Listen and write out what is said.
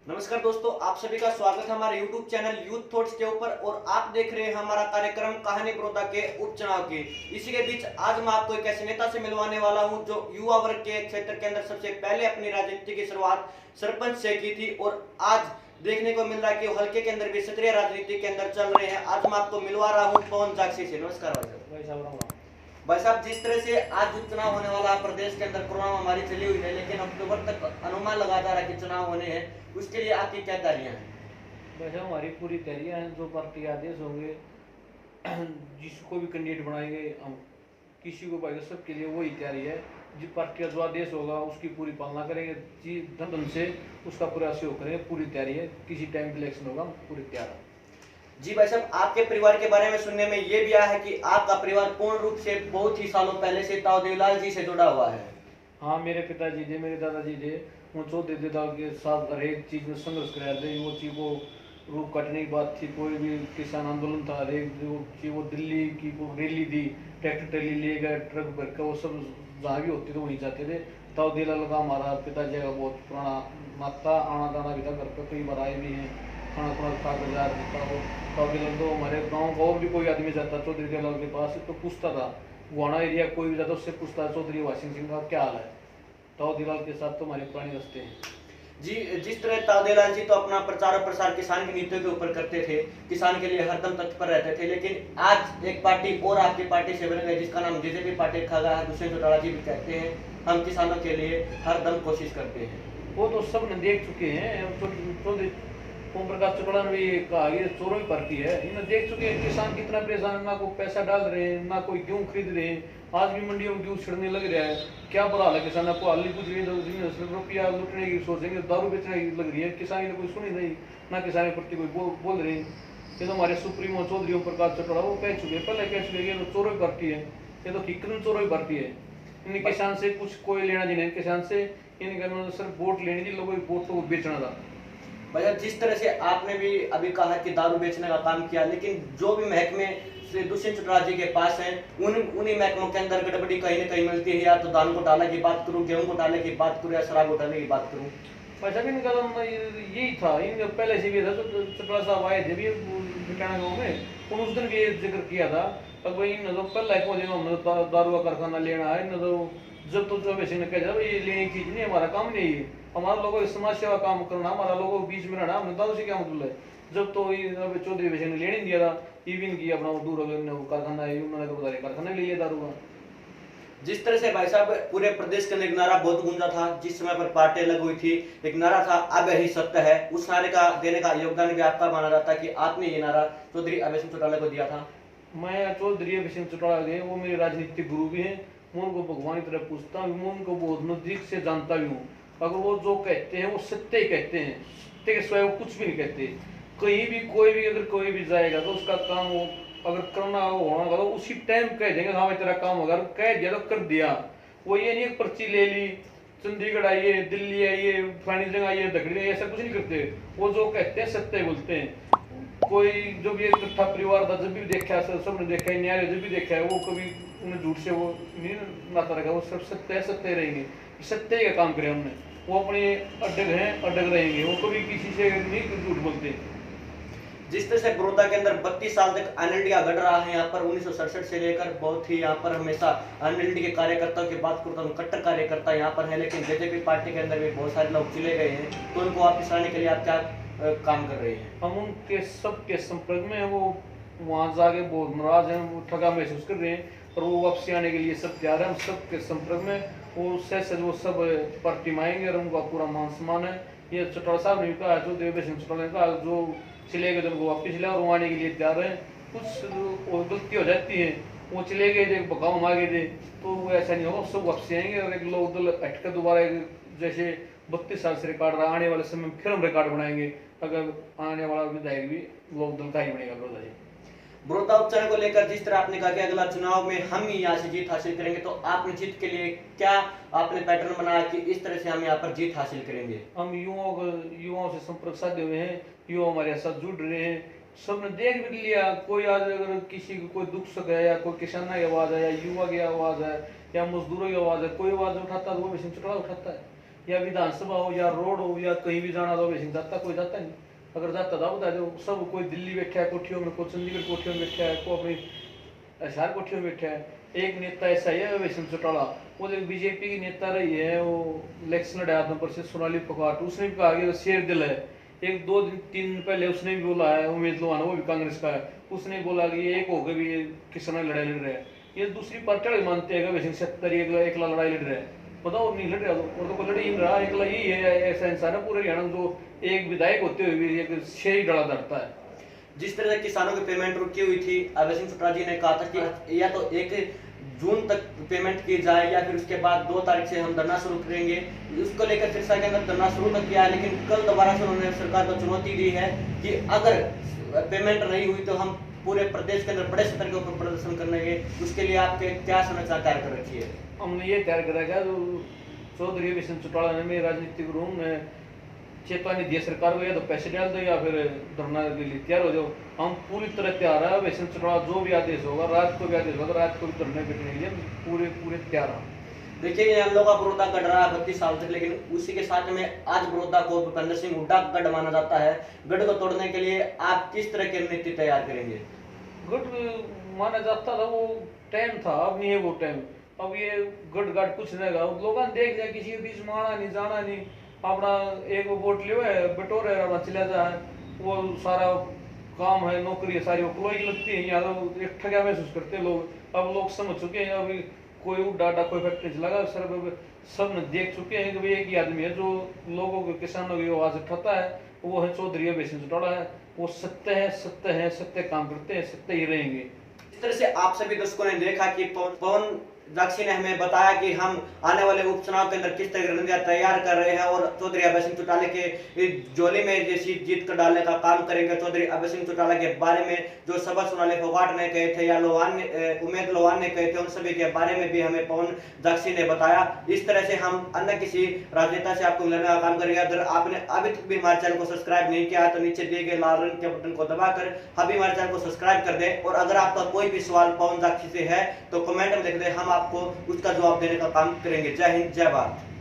नमस्कार दोस्तों, आप सभी का स्वागत है हमारे YouTube चैनल यूथ थॉट्स के ऊपर। और आप देख रहे हैं हमारा कार्यक्रम कहानी बड़ौदा के उपचुनाव के। इसी के बीच आज मैं आपको एक ऐसे नेता से मिलवाने वाला हूं जो युवा वर्ग के क्षेत्र के अंदर सबसे पहले अपनी राजनीति की शुरुआत सरपंच से की थी और आज देखने को मिल रहा है कि वो हल्के के अंदर भी सक्रिय राजनीति के अंदर चल रहे हैं। आज मैं आपको मिलवा रहा हूँ पवन जागसी से। नमस्कार भाई साहब, जिस तरह से आज जो चुनाव होने वाला है प्रदेश के अंदर, कोरोना महामारी चली हुई है लेकिन अक्टूबर तक अनुमान लगाया जा रहा है कि चुनाव होने हैं, उसके लिए आपकी क्या तैयारियां हैं? वैसे हमारी पूरी तैयारियां हैं। जो पार्टी आदेश होंगे जिसको भी कैंडिडेट बनाएंगे हम किसी को पाएंगे, सबके लिए वही तैयारी है। जिस पार्टी का जो आदेश होगा उसकी पूरी पालना करेंगे, जी धन से उसका पूरा सहयोग करेंगे। पूरी तैयारी है, किसी टाइम इलेक्शन होगा पूरी तैयार है। जी भाई साहब, आपके परिवार के बारे में सुनने में ये भी आया है कि आपका परिवार पूर्ण रूप से बहुत ही सालों पहले से ताऊ देवलाल जी से जुड़ा हुआ है। हाँ, मेरे पिताजी थे, मेरे दादाजी थे, वो चौधरी देवता के साथ हर एक चीज़ में संघर्ष कर रहे थे। वो चीज़ को रूप कटने की बात थी, कोई भी किसान आंदोलन था, हर एक जो चीज़ वो दिल्ली की वो रैली थी, ट्रैक्टर ट्रैली ले गए, ट्रक भर कर, वो सब जहाँ भी होती तो वहीं जाते थे। ताऊ देवलाल का हमारा पिताजी का बहुत पुराना नाता, आना जाना भी था, घर पर कई बार आए भी हैं, खाना खुना खा कर जा रहा था वो। ताऊ देवलाल तो हमारे गाँव का और भी कोई आदमी जाता चौधरी देवलाल के पास तो पूछता था, गुआना एरिया कोई भी जाता उससे पूछता चौधरी वासिंग सिंह का क्या हाल है। ताऊ देवलाल के साथ तो हमारे पुराने रस्ते हैं। जी, जिस तरह ताऊ देवलाल जी तो अपना प्रचार और प्रसार किसान की नीतियों के ऊपर करते थे, किसान के लिए हरदम तत्पर रहते थे, लेकिन आज एक पार्टी और आपकी पार्टी से बन गई जिसका नाम बीजेपी पार्टी रखा गया है। दुष्यंत चौटाला जी भी कहते हैं हम किसानों के लिए हरदम कोशिश करते हैं। वो तो सब ने देख चुके हैं। चौधरी ओम प्रकाश चौटाला ने भी कहा ये चोरों की भर्ती है, इन्हें देख चुके हैं किसान कितना परेशान है, ना कोई पैसा डाल रहे हैं, ना कोई गेहूँ खरीद रहे हैं। आज भी मंडियों में गेहूँ छिड़ने लग रहा है। क्या बुरा हाल है किसान को, हाल कुछ भी रुपया लुटने की सोचेंगे, दारू बेचने की लग रही है। किसान ने कोई सुनी नहीं, ना किसान के प्रति कोई बोल रहे हैं। ये तो हमारे सुप्रीमो चौधरी ओम प्रकाश चौटाला वो कह चुके हैं, पहले कह चुके ये तो चोरों की भर्ती है, ये तो कितनी चोरों की भर्ती है। इन किसान से कुछ कोई लेना देना, किसान से इनका सिर्फ वोट लेने थी, लोगों को वोट तो बेचना था। भैया, जिस तरह से आपने भी अभी कहा कि दारू बेचने का काम किया, लेकिन जो भी महकमे से दुष्यंत चौटाला जी के पास हैं, उन्हीं महकमों के अंदर गड़बड़ी कहीं ना कहीं मिलती है। या तो दारू घोटाले की बात करूं, गेहूं घोटाले की बात करूं, या शराब घोटाले की बात करूं। पैसा भी इनका तो यही था, इनका पहले से भी था। तो चौटाला साहब आए थे भी बिटाना गाँव में, उन उस दिन भी ये जिक्र किया था। अब भाई इन तो पहले पहुंचे हमने दारू का कारखाना लेना है, इन तो जब तो चौबे सिंह ने कह दिया ये लेने की चीज नहीं, हमारा काम नहीं है, हमारा लोगों की समाज सेवा काम करना, हमारा लोगों के बीच में रहना, हमने दारू से क्या मतलब है। जब तो चौधरी सिंह ने लेने नहीं दिया था, इवन की अपना दूर कारखाना है, उन्होंने तो बता कारखाना ले लिया दारू का। जिस तरह से भाई साहब पूरे प्रदेश के अंदर एक नारा बहुत गूंजा था, जिस समय पर पार्टी लगी हुई थी, एक नारा था अब यही सत्य है। उस नारे का देने का योगदान भी आपका माना जाता है कि आपने ये नारा चौधरी अभय सिंह चौटाला को दिया था। मैं चौधरी अभय सिंह चौटाला के, वो मेरे राजनीतिक गुरु भी हैं। मैं उनको भगवान की तरह पूछता हूँ, मैं उनको बहुत नजदीक से जानता भी हूँ। अगर वो जो कहते हैं वो सत्य ही कहते हैं, सत्य के सिवाय वो कुछ भी नहीं कहते। कहीं भी कोई भी अगर कोई भी जाएगा तो उसका काम वो अगर करना हो होना होगा तो उसी टाइम कह देंगे हाँ भाई तेरा काम होगा, कह दिया तो कर दिया। वो ये नहीं पर्ची ले ली, चंडीगढ़ आइए, दिल्ली आइए, फलानी जगह आइए, दखड़ी आइए, ऐसा कुछ नहीं करते। वो जो कहते हैं सत्य बोलते हैं। कोई जो भी एक इकट्ठा परिवार था, जब भी देखा सबने देखा है, न्याय जब भी देखा है, वो कभी उन्हें झूठ से वो नहीं नाता रखा। वो सब सत्य सत्य रहेंगे, सत्य का काम करें हमने। वो अपने अडग हैं, अडग रहेंगे, वो कभी किसी से नहीं झूठ बोलते। जिस तरह से बड़ौदा के अंदर 32 साल तक अनएलडी गढ़ रहा है, यहाँ पर 1967 से लेकर बहुत ही यहाँ पर हमेशा अनएलडी के कार्यकर्ताओं की बात करता हूँ, कट्टर कार्यकर्ता यहाँ पर है। लेकिन बीजेपी पार्टी के अंदर भी बहुत सारे लोग चले गए हैं, तो उनको वापस लाने के लिए आप क्या काम कर रहे हैं? हम उनके सबके संपर्क में हैं। वो वहाँ जाके बहुत नाराज हैं, वो ठगा महसूस कर रहे हैं, पर वो वापसी आने के लिए सब तैयार है। हम सबके संपर्क में, वो सच वो सब पार्टी में आएंगे और उनका पूरा मान सम्मान है। ये चौटाला साहब ने भी कहा, जो देव सिंह चौटाला ने कहा, जो चले गए तो उनको वापस लाओ, और वो आने के लिए तैयार है। कुछ गलती हो जाती है, वो चले गए थे, बगाव मांगे थे, तो वो ऐसा नहीं होगा, सब वापसी आएंगे। और एक लोग दल हटकर दोबारा जैसे 32 साल से रिकॉर्ड रहा, आने वाले समय में फिर हम रिकॉर्ड बनाएंगे। अगर आने वाला विधायक भी लोक दल का ही बनेगा बड़ौदा जी। बड़ौदा उपचुनाव को लेकर जिस तरह आपने कहा कि अगला चुनाव में हम ही यहाँ से जीत हासिल करेंगे, तो आपने जीत के लिए क्या आपने पैटर्न बनाया कि इस तरह से हम यहाँ पर जीत हासिल करेंगे? हम युवाओं से संपर्क साधे हुए हैं, युवा हमारे साथ जुड़ रहे हैं। सबने देख भी लिया, कोई आज अगर किसी को कोई दुख सुख है, या कोई किसान की आवाज़ है, या युवा की आवाज़ है, या मजदूरों की आवाज़ है, कोई आवाज़ उठाता है तो वो भी चौटाला उठाता है। या विधानसभा हो या रोड हो या कहीं भी जाना तो वैसे जाता, कोई जाता नहीं। अगर जाता था बता दो, सब कोई दिल्ली बैठा है कोठियों में, कोई चंडीगढ़ कोठियों में बैठा है, कोई अपनी शहर कोठियों में बैठा है। एक नेता ऐसा है वैष्णव चौटाला, वो जो बीजेपी की नेता रही है, वो इलेक्शन लड़ा नंबर से सोनाली फोगाट, उसने भी कहा कि शेर दिल है। एक दो दिन 3 दिन पहले उसने भी बोला है, उमेद लोहाना वो भी कांग्रेस का है, उसने बोला कि ये एक होकर भी किसान लड़ाई लड़ रहे हैं। ये दूसरी पार्टी वाले मानते हैं वैसे 70 एकला लड़ाई लड़ रहे हैं, बताओ नहीं लड़ रहा और तो कोई लड़ ही नहीं रहा। एकला यही है ऐसा इंसान है पूरे हरियाणा में जो एक विधायक होते हुए भी एक शेर ही डरा धरता है। जिस तरह से किसानों की पेमेंट रुकी हुई थी, अभय सिंह चौटाला जी ने कहा था कि या तो 1 जून तक पेमेंट की जाए या फिर उसके बाद 2 तारीख से हम धरना शुरू करेंगे। उसको लेकर सिरसा के अंदर धरना शुरू तक किया है, लेकिन कल दोबारा से उन्होंने सरकार को चुनौती दी है कि अगर पेमेंट नहीं हुई तो हम पूरे प्रदेश के अंदर बड़े स्तर के ऊपर प्रदर्शन करेंगे। उसके लिए आपके क्या समाचार तैयार कर रखी है? हमने ये तैयार करा है जो चौधरी अभय सिंह चौटाला ने मेरे राजनीतिक रूम में चेतावनी दी सरकार को, या तो पैसे डाल दो या फिर धरना के लिए तैयार हो जाओ। हम पूरी तरह तैयार है, अभय सिंह चौटाला जो भी आदेश होगा, रात को भी आदेश होगा, रात को भी धरने बैठने के लिए पूरे पूरे तैयार हैं। देखिए, ये हम लोग का बड़ौदा गढ़ रहा है 32 साल तक, लेकिन उसी के साथ में आज बड़ौदा को भूपेंद्र सिंह हुड्डा गढ़ माना जाता है। गढ़ को तोड़ने के लिए आप किस तरह की रणनीति तैयार करेंगे? गढ़ माना जाता था, वो टाइम था, अब नहीं है वो टाइम। अब ये गढ़ गाड़ कुछ नहीं रहा, लोग देख जाए किसी के बीच में आना नहीं जाना नहीं, अपना एक वोट लियो है बटोरे अपना चला जाए, वो सारा काम है, नौकरी है सारी वो लगती है। यहाँ तो एक ठगा महसूस करते हैं लोग। अब लोग समझ चुके हैं, अभी कोई डाटा कोई फैक्ट्री चलागा सर, सब ने देख चुके हैं कि भाई एक ही आदमी है जो लोगों को किसानों की आवाज उठाता है, वो है चौधरी अभय सिंह चौटाला है। वो सत्य है, सत्य है, सत्य काम करते हैं, सत्य ही रहेंगे। इस तरह से आप सभी दर्शकों ने देखा कि पवन जाक्षी ने हमें बताया कि हम आने वाले उपचुनाव के अंदर किस तरह की रणनीतियां तैयार कर रहे हैं और चौधरी अभय सिंह चौटाला के झोली में जैसी जीत कर डालने का काम करेंगे। चौधरी अभय सिंह चौटाला के बारे में जो सबक सोनाली फोगाट ने कहे थे या उमेद लोहान ने कहे थे, उन सभी के बारे में भी हमें पवन जाक्षी ने बताया। इस तरह से हम अन्य किसी राजनेता से आपको मिलाने का काम करेंगे। अगर आपने अभी तक भी हमारे चैनल को सब्सक्राइब नहीं किया तो नीचे दिए गए लाल रंग के बटन को दबाकर अभी हमारे चैनल को सब्सक्राइब कर दें। और अगर आपका कोई भी सवाल पवन जाक्षी से है तो कमेंट में लिख दें, हम आपको उसका जवाब देने का काम करेंगे। जय हिंद, जय भारत।